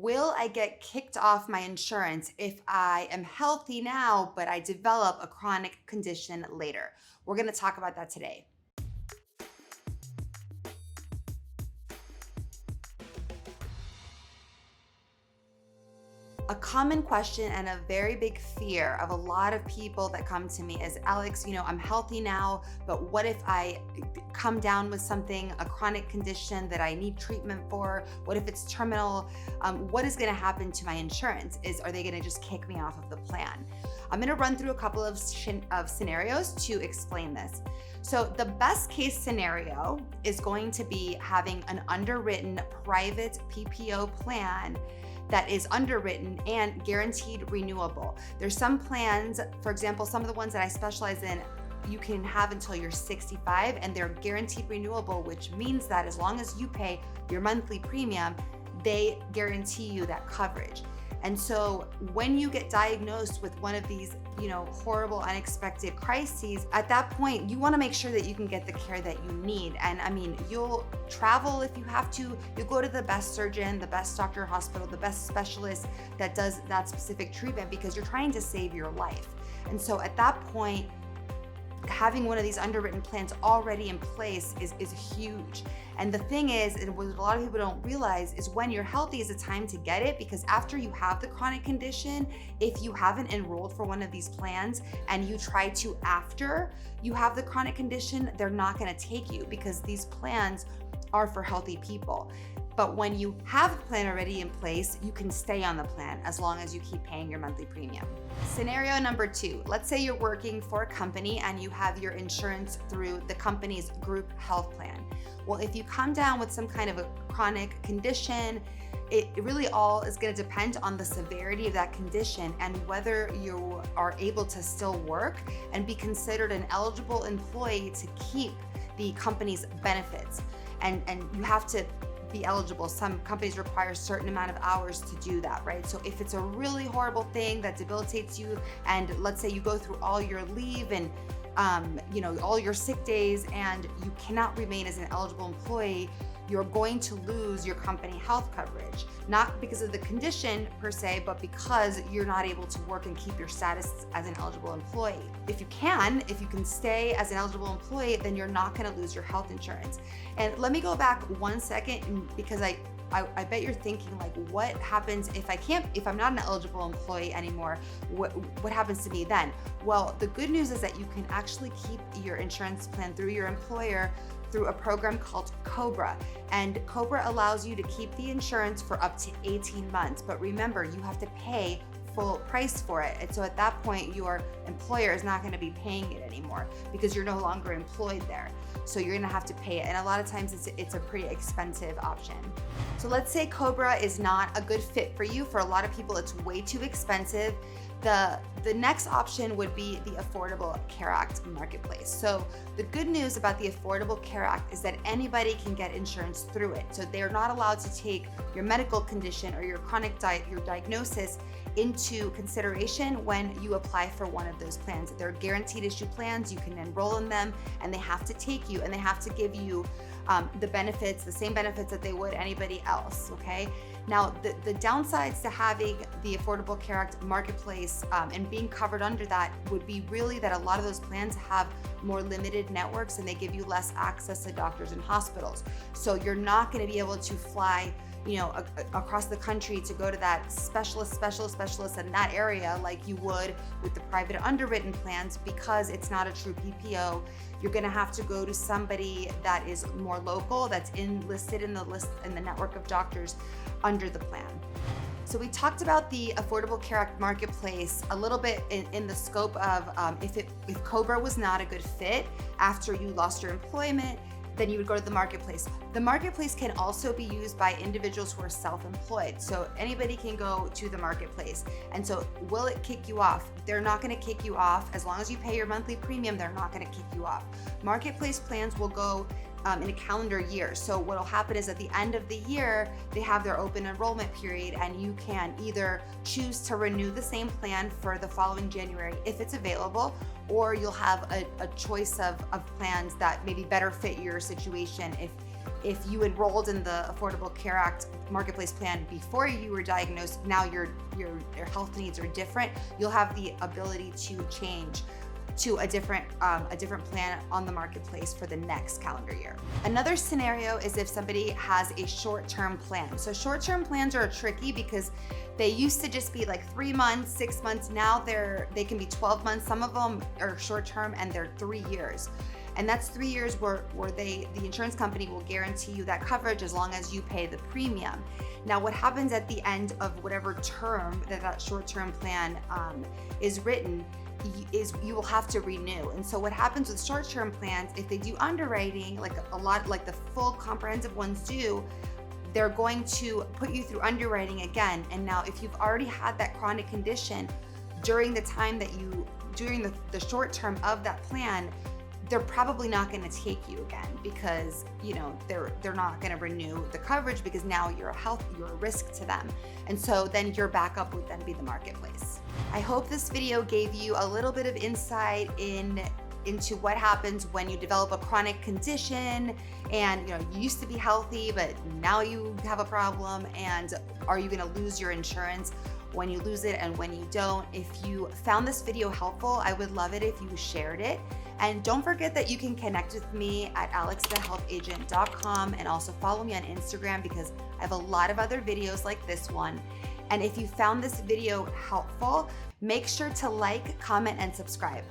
Will I get kicked off my insurance if I am healthy now, but I develop a chronic condition later? We're going to talk about that today. A common question and a very big fear of a lot of people that come to me is, Alex, I'm healthy now, but what if I come down with something, a chronic condition that I need treatment for? What if it's terminal? What is going to happen to my insurance? Are they going to just kick me off of the plan? I'm going to run through a couple of scenarios to explain this. So the best case scenario is going to be having an underwritten private PPO plan that is underwritten and guaranteed renewable. There's some plans, for example, some of the ones that I specialize in, you can have until you're 65 and they're guaranteed renewable, which means that as long as you pay your monthly premium, they guarantee you that coverage. And so when you get diagnosed with one of these, horrible, unexpected crises, at that point, you want to make sure that you can get the care that you need. And you'll travel if you have to, you'll go to the best surgeon, the best doctor or hospital, the best specialist that does that specific treatment because you're trying to save your life. And so at that point, having one of these underwritten plans already in place is huge. And the thing is, and what a lot of people don't realize, is when you're healthy is the time to get it, because after you have the chronic condition, if you haven't enrolled for one of these plans and you try to after you have the chronic condition, they're not going to take you because these plans are for healthy people. But when you have a plan already in place, you can stay on the plan as long as you keep paying your monthly premium. Scenario number 2, let's say you're working for a company and you have your insurance through the company's group health plan. Well, if you come down with some kind of a chronic condition, it really all is going to depend on the severity of that condition and whether you are able to still work and be considered an eligible employee to keep the company's benefits. And you have to be eligible. Some companies require a certain amount of hours to do that, right? So if it's a really horrible thing that debilitates you, and let's say you go through all your leave and all your sick days and you cannot remain as an eligible employee, you're going to lose your company health coverage, not because of the condition per se, but because you're not able to work and keep your status as an eligible employee. If you can stay as an eligible employee, then you're not going to lose your health insurance. And let me go back 1 second, because I bet you're thinking, like, what happens if I'm not an eligible employee anymore? What happens to me then? Well, the good news is that you can actually keep your insurance plan through your employer through a program called COBRA. And COBRA allows you to keep the insurance for up to 18 months. But remember, you have to pay full price for it. And so at that point, your employer is not going to be paying it anymore because you're no longer employed there. So you're going to have to pay it. And a lot of times it's a pretty expensive option. So let's say COBRA is not a good fit for you. For a lot of people, it's way too expensive. The next option would be the Affordable Care Act marketplace. So the good news about the Affordable Care Act is that anybody can get insurance through it. So they're not allowed to take your medical condition or your chronic your diagnosis into consideration when you apply for one of those plans. They're guaranteed issue plans. You can enroll in them and they have to take you and they have to give you the same benefits that they would anybody else, okay? Now, the downsides to having the Affordable Care Act marketplace and being covered under that would be really that a lot of those plans have more limited networks and they give you less access to doctors and hospitals. So you're not going to be able to fly across the country to go to that specialist in that area like you would with the private underwritten plans, because it's not a true PPO. You're going to have to go to somebody that is more local, that's listed in the network of doctors under the plan. So we talked about the Affordable Care Act marketplace a little bit in the scope of if COBRA was not a good fit after you lost your employment, then you would go to the marketplace. The marketplace can also be used by individuals who are self-employed. So anybody can go to the marketplace. And so will it kick you off? They're not gonna kick you off. As long as you pay your monthly premium, they're not gonna kick you off. Marketplace plans will go in a calendar year. So what'll happen is at the end of the year, they have their open enrollment period and you can either choose to renew the same plan for the following January if it's available, or you'll have a choice of plans that maybe better fit your situation if you enrolled in the Affordable Care Act Marketplace plan before you were diagnosed, now your health needs are different, you'll have the ability to change to a different plan on the marketplace for the next calendar year. Another scenario is if somebody has a short-term plan. So short-term plans are tricky because they used to just be like 3 months, 6 months. Now they can be 12 months. Some of them are short-term and they're 3 years. And that's 3 years where the insurance company will guarantee you that coverage as long as you pay the premium. Now, what happens at the end of whatever term that short-term plan is written is you will have to renew. And so what happens with short-term plans, if they do underwriting, like a lot, like the full comprehensive ones do, they're going to put you through underwriting again. And now if you've already had that chronic condition during the time that during the short term of that plan, they're probably not going to take you again because, you know, they're not going to renew the coverage because now you're a risk to them. And so then your backup would then be the marketplace. I hope this video gave you a little bit of insight into what happens when you develop a chronic condition and, you know, you used to be healthy, but now you have a problem, and are you going to lose your insurance when you lose it and when you don't. If you found this video helpful, I would love it if you shared it. And don't forget that you can connect with me at alexthehealthagent.com and also follow me on Instagram because I have a lot of other videos like this one. And if you found this video helpful, make sure to like, comment, and subscribe.